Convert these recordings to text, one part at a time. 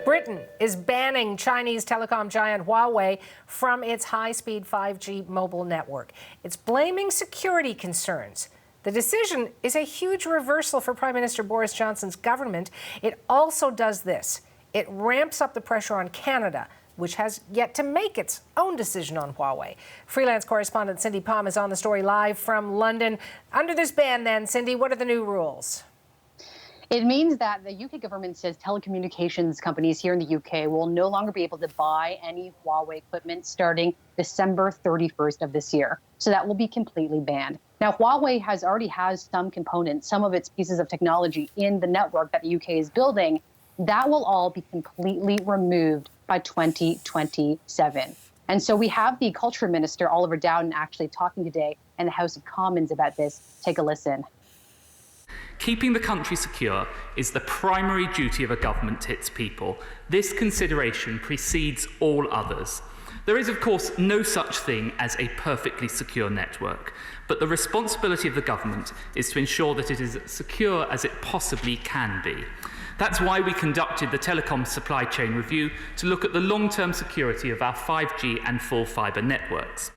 Britain is banning Chinese telecom giant Huawei from its high-speed 5G mobile network. It's blaming security concerns. The decision is a huge reversal for Prime Minister Boris Johnson's government. It also does this. It ramps up the pressure on Canada, which has yet to make its own decision on Huawei. Freelance correspondent Cindy Palm is on the story live from London. Under this ban then, Cindy, what are the new rules? It means that the UK government says telecommunications companies here in the UK will no longer be able to buy any Huawei equipment starting December 31st of this year. So that will be completely banned. Now, Huawei already has some components, some of its pieces of technology in the network that the UK is building. That will all be completely removed by 2027. And so we have the Culture Minister, Oliver Dowden, actually talking today in the House of Commons about this. Take a listen. Keeping the country secure is the primary duty of a government to its people. This consideration precedes all others. There is, of course, no such thing as a perfectly secure network, but the responsibility of the government is to ensure that it is as secure as it possibly can be. That's why we conducted the telecom supply chain review to look at the long-term security of our 5G and full fibre networks.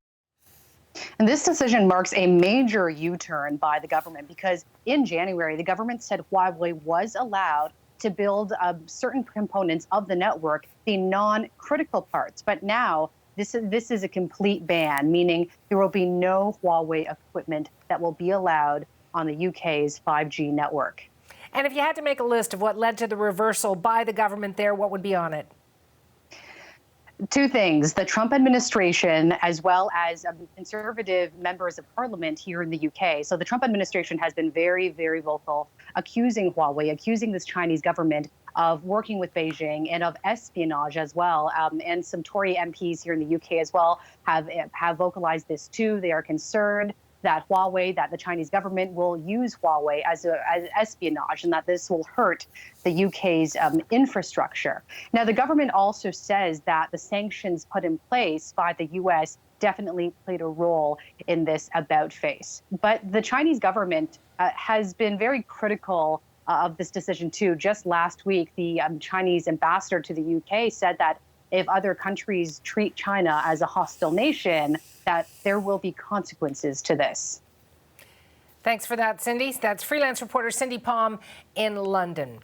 And this decision marks a major U-turn by the government because in January, the government said Huawei was allowed to build certain components of the network, the non-critical parts. But now this is a complete ban, meaning there will be no Huawei equipment that will be allowed on the UK's 5G network. And if you had to make a list of what led to the reversal by the government there, what would be on it? Two things, the Trump administration, as well as conservative members of parliament here in the UK. So the Trump administration has been very, very vocal, accusing Huawei, accusing this Chinese government of working with Beijing and of espionage as well. And some Tory MPs here in the UK as well have vocalized this too. They are concerned that the Chinese government will use Huawei as espionage and that this will hurt the UK's infrastructure. Now, the government also says that the sanctions put in place by the US definitely played a role in this about-face. But the Chinese government has been very critical of this decision too. Just last week, the Chinese ambassador to the UK said that if other countries treat China as a hostile nation, that there will be consequences to this. Thanks for that, Cindy. That's freelance reporter Cindy Palm in London.